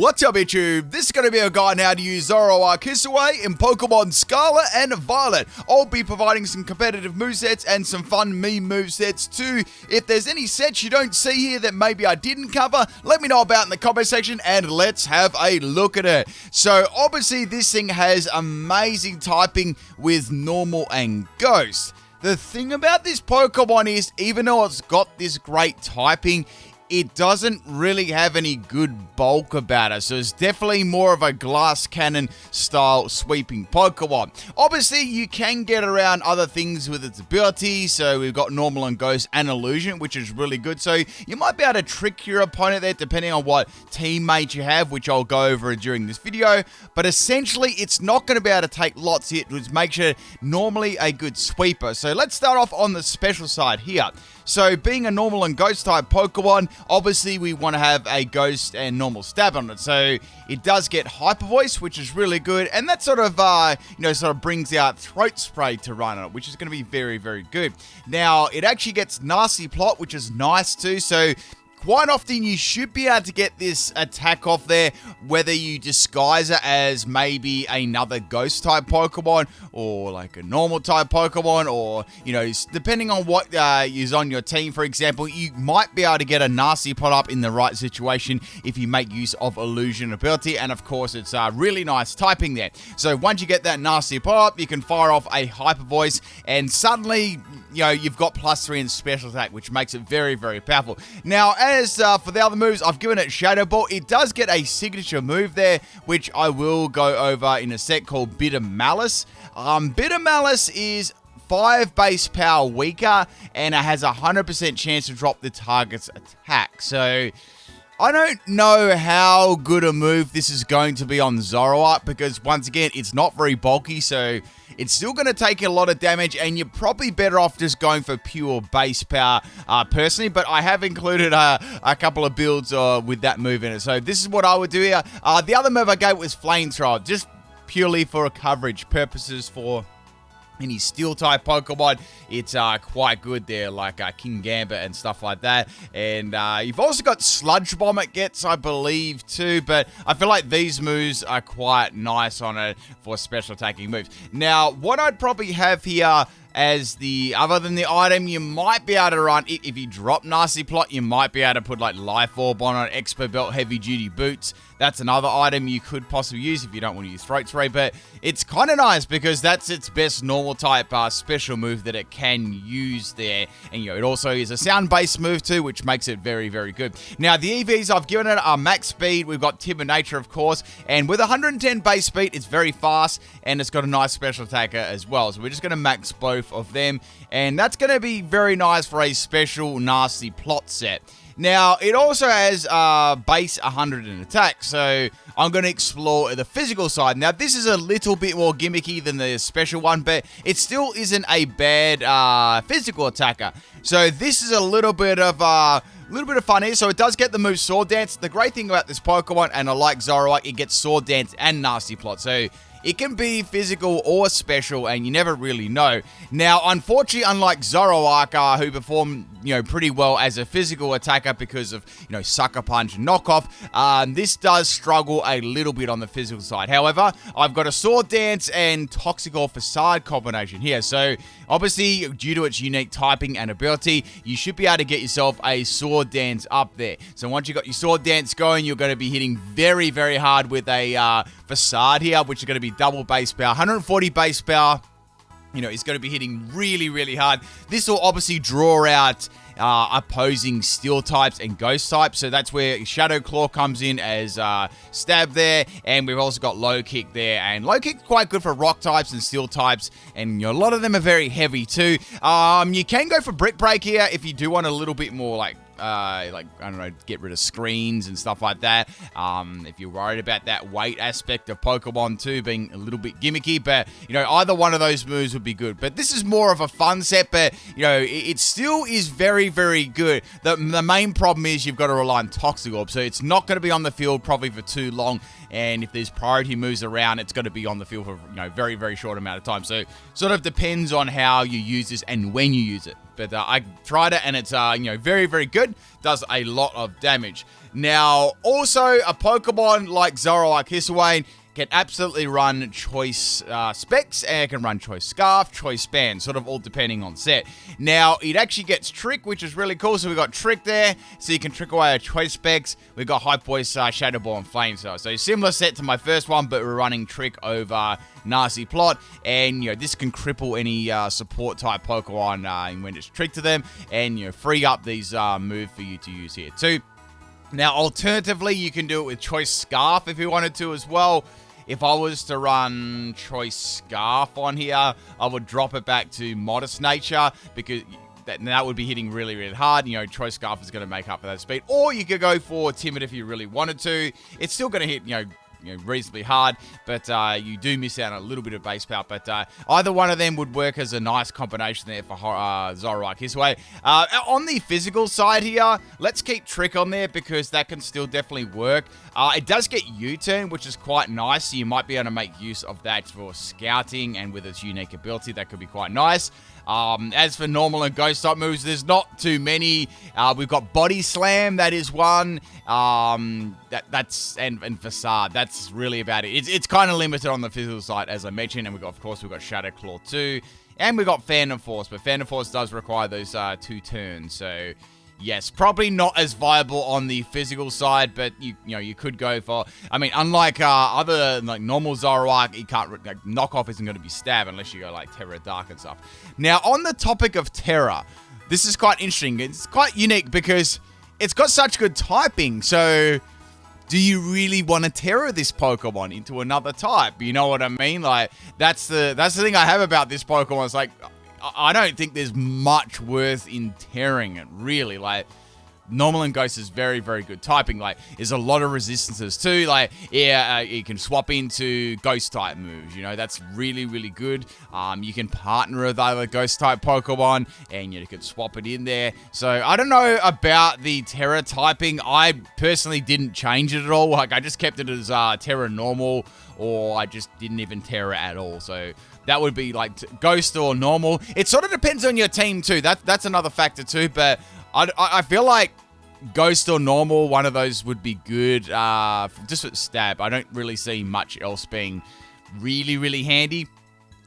What's up, YouTube? This is going to be a guide on how to use Zoroark Hisui in Pokemon Scarlet and Violet. I'll be providing some competitive movesets and some fun meme movesets too. If there's any sets you don't see here that maybe I didn't cover, let me know about in the comment section and let's have a look at it. So obviously this thing has amazing typing with normal and ghost. The thing about this Pokemon is, even though it's got this great typing, it doesn't really have any good bulk about it, so it's definitely more of a glass cannon style sweeping Pokemon. Obviously, you can get around other things with its abilities, so we've got normal and ghost and illusion, which is really good, so you might be able to trick your opponent there depending on what teammate you have, which I'll go over during this video, but essentially, it's not going to be able to take lots. It makes you normally a good sweeper. So let's start off on the special side here. So being a normal and ghost type Pokemon, obviously we want to have a ghost and normal stab on it. So it does get hyper voice, which is really good. And that sort of, sort of brings out throat spray to run on it, which is going to be very, very good. Now, it actually gets nasty plot, which is nice too. So quite often you should be able to get this attack off there, whether you disguise it as maybe another ghost type Pokemon or like a normal type Pokemon, or, depending on what is on your team. For example, you might be able to get a nasty plot up in the right situation if you make use of illusion ability, and of course it's really nice typing there. So once you get that nasty plot up, you can fire off a hyper voice and suddenly you've got +3 in special attack, which makes it very, very powerful. Now, as for the other moves, I've given it Shadow Ball. It does get a signature move there, which I will go over in a sec, called Bitter Malice. Bitter Malice is 5 base power weaker, and it has a 100% chance to drop the target's attack. So I don't know how good a move this is going to be on Zoroark, because once again, it's not very bulky, so it's still going to take a lot of damage, and you're probably better off just going for pure base power personally, but I have included a couple of builds with that move in it. So this is what I would do here. The other move I gave was Flamethrower, just purely for coverage purposes for any steel type Pokemon. It's quite good there, like King Gambit and stuff like that. And you've also got Sludge Bomb it gets, I believe, too. But I feel like these moves are quite nice on it for special attacking moves. Now, what I'd probably have here as other than the item, you might be able to run, if you drop Nasty Plot, you might be able to put like Life Orb on it, Expo Belt, Heavy Duty Boots. That's another item you could possibly use if you don't want to use Throat Spray, but it's kind of nice because that's its best normal type special move that it can use there. And it also is a sound-based move too, which makes it very, very good. Now, the EVs I've given it are max speed. We've got Timid Nature, of course, and with 110 base speed, it's very fast, and it's got a nice special attacker as well. So we're just going to max both of them, and that's going to be very nice for a special nasty plot set. Now, it also has base 100 in attack, so I'm going to explore the physical side. Now, this is a little bit more gimmicky than the special one, but it still isn't a bad physical attacker. So this is a little bit of fun here. So it does get the move Sword Dance. The great thing about this Pokemon, and I like Zoroark, it gets Sword Dance and Nasty Plot. So it can be physical or special, and you never really know. Now, unfortunately, unlike Zoroark, who perform, pretty well as a physical attacker because of, Sucker Punch and Knockoff, this does struggle a little bit on the physical side. However, I've got a Sword Dance and Toxicor Facade combination here. So, obviously, due to its unique typing and ability, you should be able to get yourself a Sword Dance up there. So, once you've got your Sword Dance going, you're going to be hitting very, very hard with a Facade here, which is going to be double base power, 140 base power. It's going to be hitting really, really hard. This will obviously draw out opposing steel types and ghost types, so that's where Shadow Claw comes in as stab there, and we've also got Low Kick there, and Low Kick quite good for rock types and steel types, and a lot of them are very heavy too. You can go for Brick Break here if you do want a little bit more like I don't know, get rid of screens and stuff like that. If you're worried about that weight aspect of Pokemon too being a little bit gimmicky, but either one of those moves would be good. But this is more of a fun set, but it still is very, very good. The main problem is you've got to rely on Toxic Orb, so it's not going to be on the field probably for too long. and if there's priority moves around, it's going to be on the field for, you know, very, very short amount of time. So sort of depends on how you use this and when you use it. But I tried it, and it's, you know, very, very good. Does a lot of damage. Now, also, a Pokemon like Zoroark Hisuian can absolutely run choice specs, and it can run choice scarf, choice band, sort of all depending on set. Now, it actually gets trick, which is really cool. So we've got trick there, so you can trick away our choice specs. We've got high voice, Shadow Ball, and Flame Cell. So similar set to my first one, but we're running trick over nasty plot, and, you know, this can cripple any support type Pokemon when it's tricked to them, and, you know, free up these moves for you to use here too. Now, alternatively, you can do it with choice scarf if you wanted to as well. If I was to run choice scarf on here, I would drop it back to modest nature, because that would be hitting really, really hard. You know, choice scarf is going to make up for that speed. Or you could go for timid if you really wanted to. It's still going to hit, you know, reasonably hard, but you do miss out on a little bit of base power. But either one of them would work as a nice combination there for Zoroark Hisui. On the physical side here, let's keep Trick on there, because that can still definitely work. It does get U-turn, which is quite nice, so you might be able to make use of that for scouting, and with its unique ability, that could be quite nice. As for normal and ghost type moves, there's not too many. We've got Body Slam, that is one. That's and Facade. That's really about it. It's kind of limited on the physical side, as I mentioned, and of course we've got Shadow Claw too, and we've got Phantom Force, but Phantom Force does require those 2 turns, so yes, probably not as viable on the physical side, but you know, you could go for, I mean, unlike other, like normal Zoroark, you can't, like, knockoff isn't going to be stab unless you go like Tera Dark and stuff. Now, on the topic of Tera, this is quite interesting. It's quite unique because it's got such good typing, so do you really want to Tera this Pokemon into another type? You know what I mean? Like, that's the thing I have about this Pokemon. It's like, I don't think there's much worth in tearing it, really. Like, normal and ghost is very, very good typing. Like, there's a lot of resistances too. Like, yeah, you can swap into ghost type moves. You know, that's really, really good. You can partner with other ghost type Pokemon, and you can swap it in there. So I don't know about the Tera typing. I personally didn't change it at all. Like, I just kept it as Tera normal, or I just didn't even Tera at all. So that would be like ghost or normal. It sort of depends on your team too. That's another factor too. But I feel like ghost or normal, one of those would be good. Just with stab, I don't really see much else being really, really handy.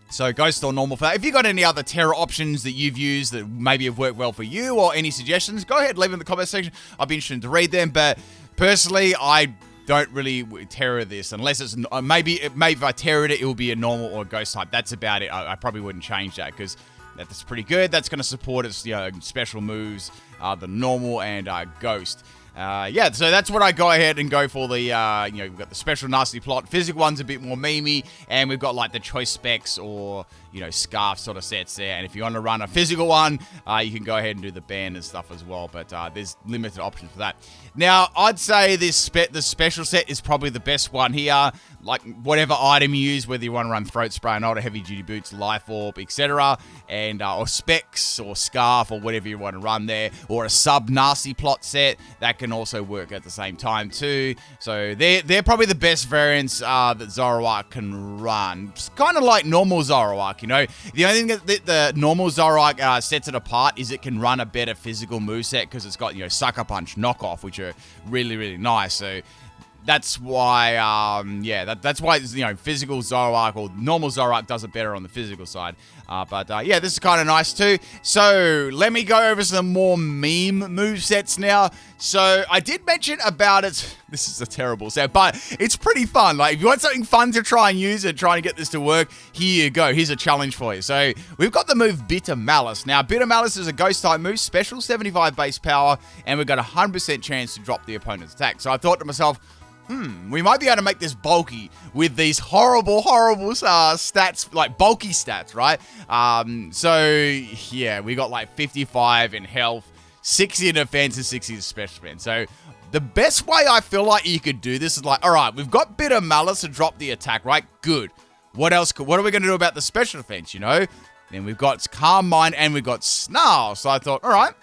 So ghost or normal. If you got any other Tera options that you've used that maybe have worked well for you, or any suggestions, go ahead, leave them in the comment section. I'll be interested to read them. But personally, I don't really Tera this unless it's maybe if I Tera it, it will be a normal or a ghost type. That's about it. I probably wouldn't change that, because that's pretty good. That's going to support its, you know, special moves, the normal and ghost. Yeah, so that's what I go ahead and go for. The you know, we've got the special nasty plot. Physical one's a bit more memey, and we've got like the choice specs or, you know, scarf sort of sets there. And if you want to run a physical one, you can go ahead and do the band and stuff as well. But there's limited options for that. Now, I'd say the special set is probably the best one here. Like, whatever item you use, whether you want to run Throat Spray, Ultra Heavy Duty Boots, Life Orb, etc., and or specs or scarf or whatever you want to run there, or a sub nasty plot set, that can also work at the same time too. So they're probably the best variants that Zoroark can run. It's kind of like normal Zoroark, you know. The only thing that the normal Zoroark sets it apart is it can run a better physical moveset, because it's got, you know, Sucker Punch, Knockoff, which are really, really nice. So that's why, yeah, that's why, you know, physical Zoroark or normal Zoroark does it better on the physical side. But yeah, this is kind of nice too. So let me go over some more meme movesets now. So I did mention about it. This is a terrible set, but it's pretty fun. Like, if you want something fun to try and use and try and get this to work, here you go. Here's a challenge for you. So we've got the move Bitter Malice. Now, Bitter Malice is a ghost type move, special 75 base power, and we've got a 100% chance to drop the opponent's attack. So I thought to myself, we might be able to make this bulky with these horrible stats, like bulky stats, right? So yeah, we got like 55 in health, 60 in defense, and 60 in special defense. So the best way I feel like you could do this is like, all right, we've got Bitter Malice to drop the attack, right? Good. What else? What are we going to do about the special defense, you know? Then we've got Calm Mind and we've got Snarl. So I thought, all right,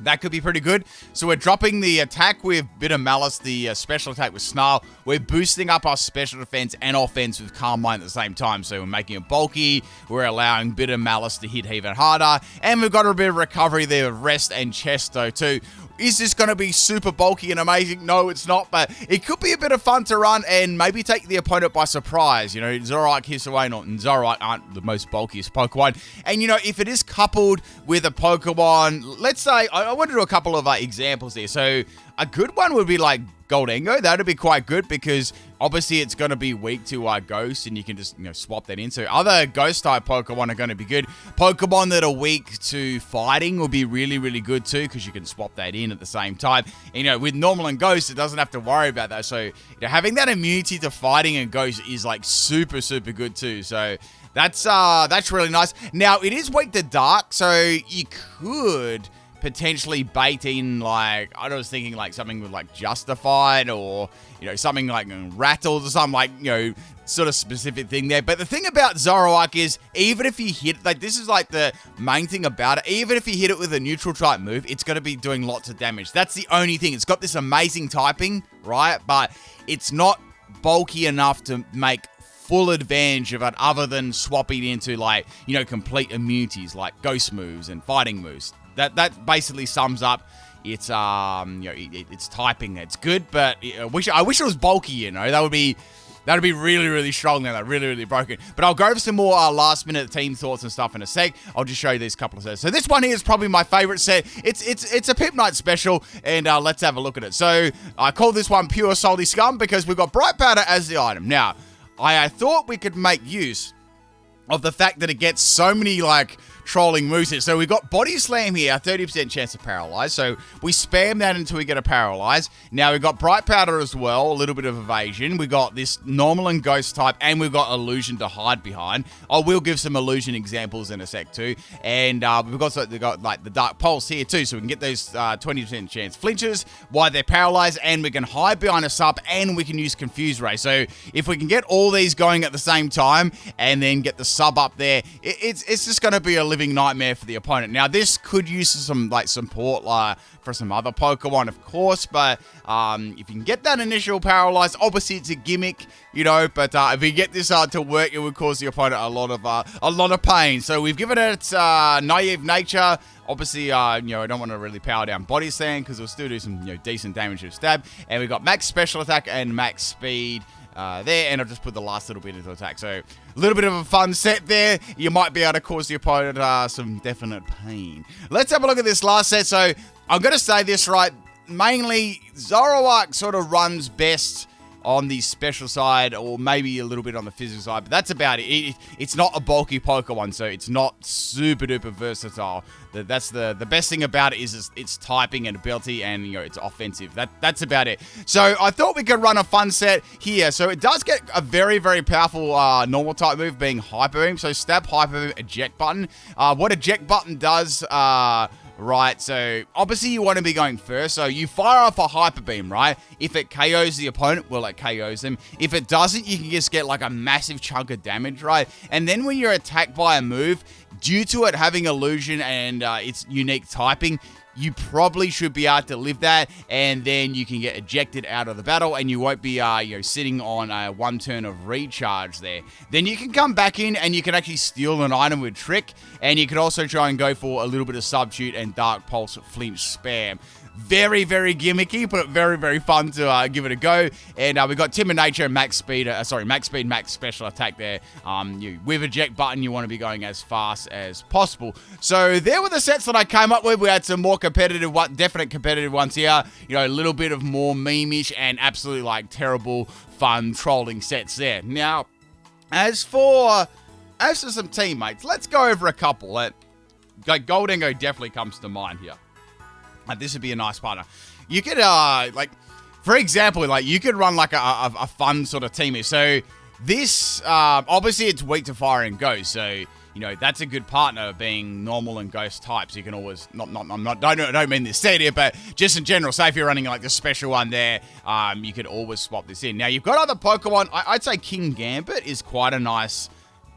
That could be pretty good. So we're dropping the attack with Bitter Malice, the special attack with Snarl. We're boosting up our special defense and offense with Calm Mind at the same time. So we're making it bulky. We're allowing Bitter Malice to hit even harder. And we've got a bit of recovery there with Rest and Chesto too. Is this going to be super bulky and amazing? No, it's not, but it could be a bit of fun to run and maybe take the opponent by surprise. You know, Zoroark Hisuian and Zoroark aren't the most bulkiest Pokemon. And, you know, if it is coupled with a Pokemon, let's say, I want to do a couple of examples here. So a good one would be like Goldengo. That would be quite good because obviously it's going to be weak to Ghost and you can just, you know, swap that in. So other Ghost type Pokemon are going to be good. Pokemon that are weak to fighting will be really, really good too because you can swap that in at the same time. And, you know, with normal and Ghost, it doesn't have to worry about that. So, you know, having that immunity to fighting and Ghost is like super, super good too. So that's really nice. Now, it is weak to Dark, so you could potentially bait in, like, I was thinking like something with like Justified or, you know, something like Rattled or something like, you know, sort of specific thing there. But the thing about Zoroark is even if you hit, like, this is like the main thing about it, even if you hit it with a neutral type move, it's going to be doing lots of damage. That's the only thing. It's got this amazing typing, right? But it's not bulky enough to make full advantage of it other than swapping into, like, you know, complete immunities like Ghost moves and fighting moves. That basically sums up its you know, its typing. It's good, but I wish it was bulky. You know, that'd be really, really strong. Then really, really broken. But I'll go over some more last minute team thoughts and stuff in a sec. I'll just show you these couple of sets. So this one here is probably my favorite set. It's a PIMPNITE special, and let's have a look at it. So I call this one Pure Salty Scum because we've got Bright Powder as the item. Now, I thought we could make use of the fact that it gets so many, like, trolling movesets. So we've got Body Slam here, a 30% chance to paralyze. So we spam that until we get a paralyze. Now we've got Bright Powder as well, a little bit of evasion. We've got this normal and ghost type, and we've got illusion to hide behind. I will give some illusion examples in a sec too. And we've got like the Dark Pulse here too, so we can get those 20% chance flinches while they're paralyzed, and we can hide behind a sub, and we can use Confuse Ray. So if we can get all these going at the same time, and then get the sub up there, it's just going to be a living nightmare for the opponent. Now, this could use some, like, support for some other Pokemon, of course, but if you can get that initial paralyze, obviously it's a gimmick, you know, but if you get this to work, it would cause the opponent a lot of pain. So we've given it its naive nature. Obviously, you know, I don't want to really power down Body Slam because it'll still do some, you know, decent damage with Stab. And we've got max special attack and max speed there, and I'll just put the last little bit into attack. So a little bit of a fun set there. You might be able to cause the opponent some definite pain. Let's have a look at this last set. So I'm going to say this right. Mainly, Zoroark sort of runs best on the special side, or maybe a little bit on the physical side, but that's about it. It's not a bulky Pokemon, so it's not super duper versatile. That's the best thing about it is its typing and ability, and, you know, it's offensive. That's about it. So I thought we could run a fun set here. So it does get a very, very powerful normal type move being Hyper Beam. So Stab, Hyper Beam, Eject Button. What Eject Button does, right, so obviously you want to be going first, so you fire off a Hyper Beam, right? If it KOs the opponent, well, it KOs them. If it doesn't, you can just get like a massive chunk of damage, right? And then when you're attacked by a move, due to it having illusion and its unique typing, you probably should be able to live that, and then you can get ejected out of the battle, and you won't be, you know, sitting on one turn of recharge there. Then you can come back in, and you can actually steal an item with Trick, and you can also try and go for a little bit of Substitute and Dark Pulse Flinch spam. Very, very gimmicky, but very, very fun to give it a go. And we've got Timid Nature, max speed, max special attack there. With Eject Button, you want to be going as fast as possible. So there were the sets that I came up with. We had some more competitive, definite competitive ones here. You know, a little bit of more meme-ish and absolutely, like, terrible, fun, trolling sets there. Now, as for some teammates, let's go over a couple. Goldengo definitely comes to mind here. This would be a nice partner. You could, like, for example, like, you could run, like, a fun sort of team here. So, this, obviously, it's weak to fire and ghost. So, you know, that's a good partner being normal and ghost types. You can always, don't mean this set here, but just in general, say if you're running, like, the special one there, you could always swap this in. Now, you've got other Pokemon. I'd say King Gambit is quite a nice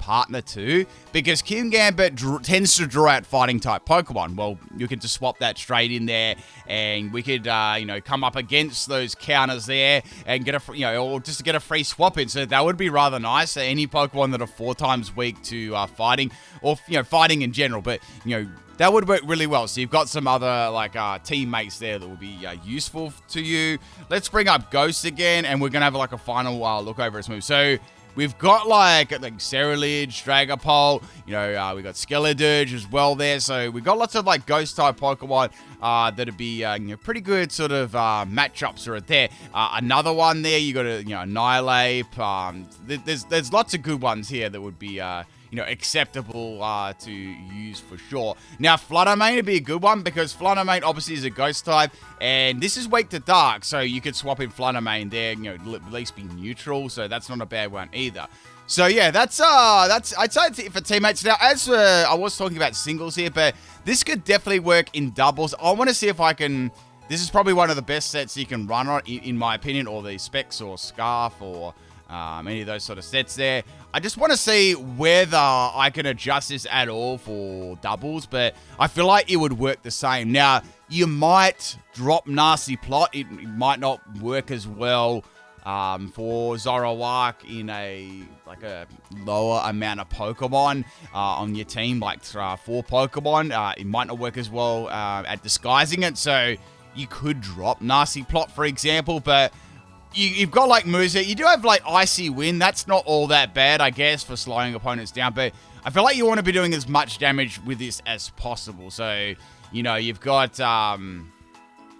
partner too, because King Gambit tends to draw out fighting type Pokemon. Well, you can just swap that straight in there, and we could, you know, come up against those counters there and get a, you know, or just get a free swap in. So that would be rather nice. Any Pokemon that are 4 times weak to fighting, or, you know, fighting in general, but, you know, that would work really well. So you've got some other, like, teammates there that will be useful to you. Let's bring up Ghost again, and we're going to have, like, a final look over its moves. So we've got, like Cerulege, Dragapult, you know, we got Skeledirge as well there. So we've got lots of, like, Ghost-type Pokemon that'd be, you know, pretty good sort of matchups right there. Another one there, you got, you know, Annihilate. There's lots of good ones here that would be, you know, acceptable to use for sure. Now, Fluttermane would be a good one, because Fluttermane obviously is a ghost type, and this is weak to dark, so you could swap in Fluttermane there, you know, at least be neutral, so that's not a bad one either. So yeah, that's I'd say for teammates. Now, as I was talking about singles here, but this could definitely work in doubles. I want to see if I can. This is probably one of the best sets you can run on, in my opinion, or the Specs or Scarf or any of those sort of sets there. I just want to see whether I can adjust this at all for doubles, but I feel like it would work the same. Now, you might drop Nasty Plot. It might not work as well for Zoroark in a lower amount of Pokemon on your team, like 4 Pokemon. It might not work as well at disguising it, so you could drop Nasty Plot, for example, but you've got, like, Moveset. You do have, like, Icy Wind. That's not all that bad, I guess, for slowing opponents down. But I feel like you want to be doing as much damage with this as possible. So, you know, you've got,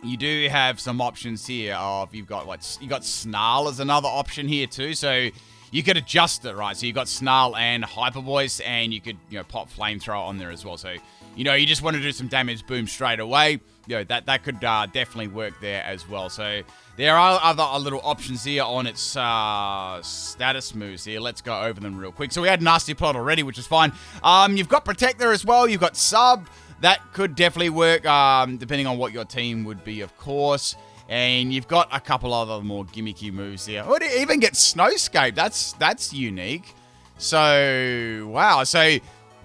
you do have some options here of, you've got, like, you got Snarl as another option here too. So you could adjust it, right? So you got Snarl and Hyper Voice, and you could, you know, pop Flamethrower on there as well. So, you know, you just want to do some damage, boom, straight away. You know, that could definitely work there as well. So there are other little options here on its status moves here. Let's go over them real quick. So we had Nasty Plot already, which is fine. You've got Protector as well. You've got Sub. That could definitely work, depending on what your team would be, of course. And you've got a couple other more gimmicky moves here. Oh, it even gets Snowscape. That's unique. So, wow. So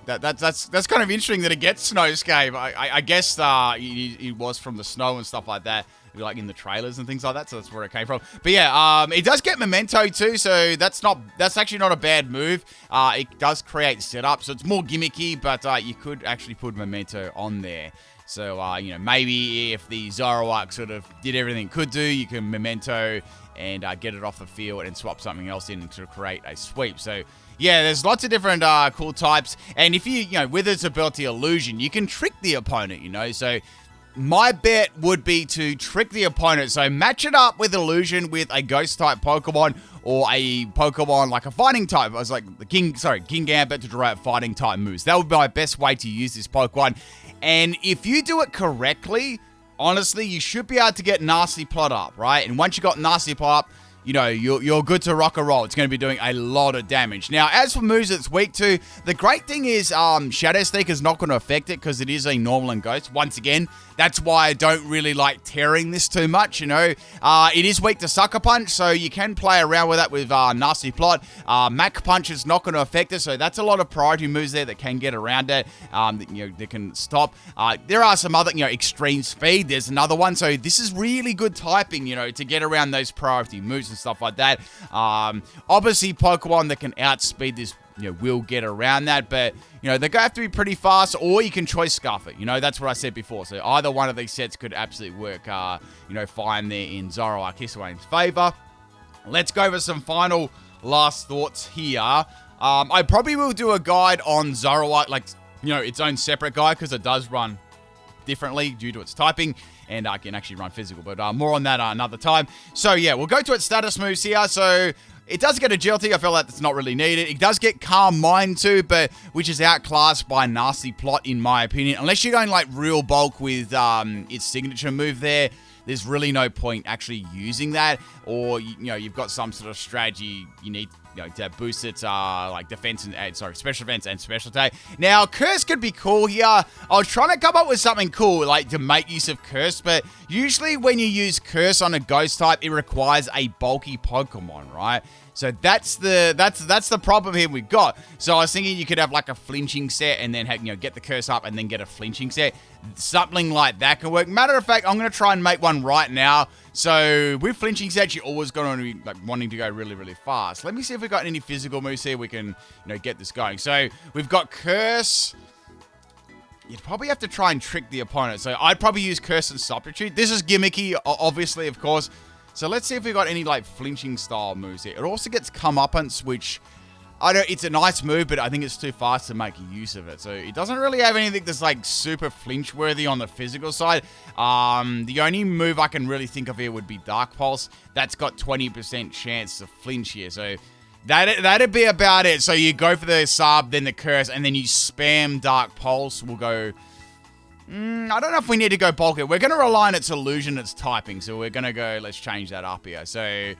that's kind of interesting that it gets Snowscape. I guess it was from the snow and stuff like that, like in the trailers and things like that. So that's where it came from. But yeah, it does get Memento too. So that's actually not a bad move. It does create setup, so it's more gimmicky. But you could actually put Memento on there. So you know, maybe if the Zoroark sort of did everything it could do, you can Memento and get it off the field and swap something else in to create a sweep. So yeah, there's lots of different cool types. And if you know, with its ability Illusion, you can trick the opponent, you know. So my bet would be to trick the opponent. So match it up with Illusion with a Ghost type Pokemon, or a Pokemon like a fighting type. I was like King Gambit to draw out fighting type moves. That would be my best way to use this Pokemon. And if you do it correctly, honestly, you should be able to get Nasty Plot up, right? And once you got Nasty Plot up, you know, you're good to rock and roll. It's going to be doing a lot of damage. Now, as for moves it's weak to, the great thing is Shadow Sneak is not going to affect it, because it is a normal and ghost. Once again, that's why I don't really like tearing this too much, you know. It is weak to Sucker Punch, so you can play around with that with Nasty Plot. Mach Punch is not going to affect it, so that's a lot of priority moves there that can get around it. You know, they can stop. There are some other, you know, Extreme Speed. There's another one, so this is really good typing, you know, to get around those priority moves and stuff like that. Obviously, Pokemon that can outspeed this, you know, will get around that, but, you know, they're going to have to be pretty fast, or you can choice Scarf it. You know, that's what I said before. So either one of these sets could absolutely work, you know, fine there in Zoroark Hisuian's favor. Let's go over some final last thoughts here. I probably will do a guide on Zoroark, like, you know, its own separate guide, because it does run differently due to its typing, and I can actually run physical, but more on that another time. So yeah, we'll go to its status moves here. So it does get Agility. I feel like that's not really needed. It does get Calm Mind too, but which is outclassed by Nasty Plot in my opinion. Unless you're going like real bulk with its signature move there, there's really no point actually using that. Or, you know, you've got some sort of strategy you need, you know, to boost its like defense and special defense and special attack. Now, Curse could be cool here. I was trying to come up with something cool, like to make use of Curse, but usually when you use Curse on a ghost type, it requires a bulky Pokemon, right? So that's the problem here we've got. So I was thinking you could have like a flinching set and then have, get the curse up and then get a flinching set. Something like that can work. Matter of fact, I'm going to try and make one right now. So with flinching sets, you're always going to be like wanting to go really, really fast. Let me see if we've got any physical moves here we can, get this going. So we've got curse. You'd probably have to try and trick the opponent. So I'd probably use curse and substitute. This is gimmicky, obviously, of course. So let's see if we've got any like flinching style moves here. It also gets comeuppance, which it's a nice move, but I think it's too fast to make use of it. So it doesn't really have anything that's like super flinch worthy on the physical side. The only move I can really think of here would be Dark Pulse. That's got 20% chance to flinch here. So that'd be about it. So you go for the sub, then the curse, and then you spam Dark Pulse. We'll go... I don't know if we need to go bulk it. We're going to rely on its illusion, its typing. So we're going to go... Let's change that up here. So,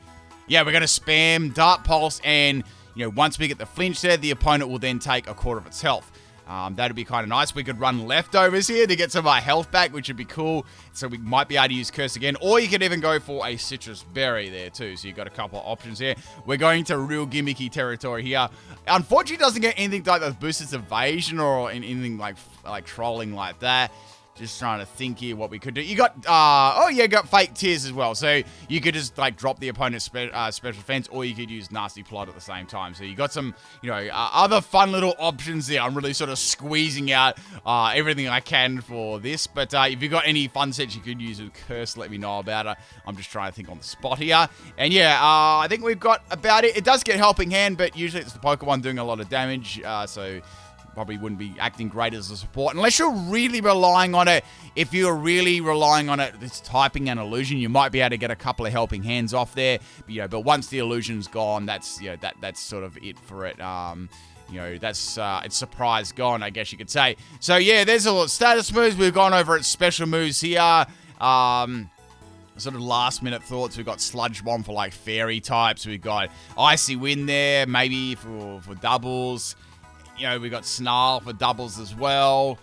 yeah, we're going to spam Dark Pulse, and... once we get the flinch there, the opponent will then take a quarter of its health. That'd be kind of nice. We could run leftovers here to get some of our health back, which would be cool. So we might be able to use Curse again. Or you could even go for a Citrus Berry there too. So you've got a couple of options here. We're going to real gimmicky territory here. Unfortunately, it doesn't get anything like that boosts its evasion or anything like trolling like that. Just trying to think here what we could do. You got, got Fake Tears as well. So you could just, drop the opponent's special defense, or you could use Nasty Plot at the same time. So you got some, other fun little options there. I'm really sort of squeezing out everything I can for this. But if you've got any fun sets you could use with Curse, let me know about it. I'm just trying to think on the spot here. And yeah, I think we've got about it. It does get Helping Hand, but usually it's the Pokemon doing a lot of damage. So... probably wouldn't be acting great as a support unless you're really relying on it. If you're really relying on it, it's typing and illusion, you might be able to get a couple of Helping Hands off there. But once the illusion's gone, that's that's sort of it for it. That's it's surprise gone, I guess you could say. So yeah, there's a lot of status moves. We've gone over its special moves here. Sort of last minute thoughts. We've got Sludge Bomb for like fairy types. We've got Icy Wind there, maybe for doubles. We've got Snarl for doubles as well.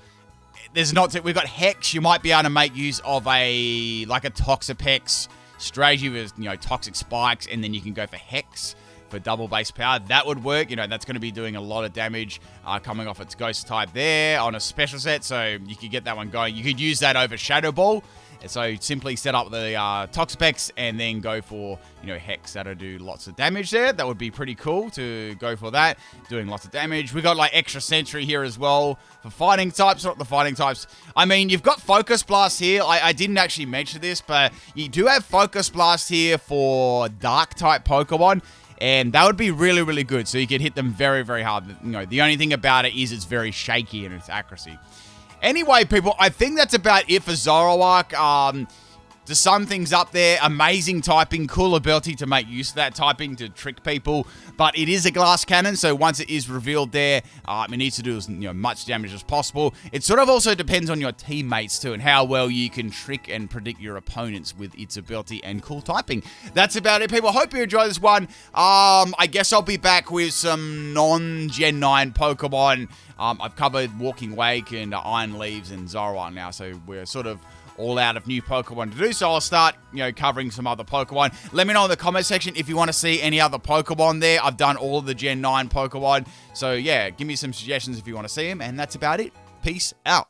We've got Hex. You might be able to make use of a Toxapex strategy with, Toxic Spikes, and then you can go for Hex for double base power. That would work. That's going to be doing a lot of damage coming off its Ghost type there on a special set, so you could get that one going. You could use that over Shadow Ball. So simply set up the Toxapex and then go for, Hex. That'll do lots of damage there. That would be pretty cool to go for that. Doing lots of damage. We got extra Sentry here as well for fighting types. Not the fighting types. I mean, you've got Focus Blast here. I didn't actually mention this, but you do have Focus Blast here for Dark type Pokemon. And that would be really, really good. So you could hit them very, very hard. The only thing about it is it's very shaky in its accuracy. Anyway, people, I think that's about it for Zoroark. To sum things up there, amazing typing, cool ability to make use of that typing to trick people. But it is a glass cannon, so once it is revealed there, it needs to do as much damage as possible. It sort of also depends on your teammates too, and how well you can trick and predict your opponents with its ability and cool typing. That's about it, people. Hope you enjoyed this one. I guess I'll be back with some non-Gen 9 Pokemon. I've covered Walking Wake and Iron Leaves and Zoroark now, so we're sort of all out of new Pokemon to do, so I'll start, covering some other Pokemon. Let me know in the comment section if you want to see any other Pokemon there. I've done all of the Gen 9 Pokemon, so yeah, give me some suggestions if you want to see them, and that's about it. Peace out.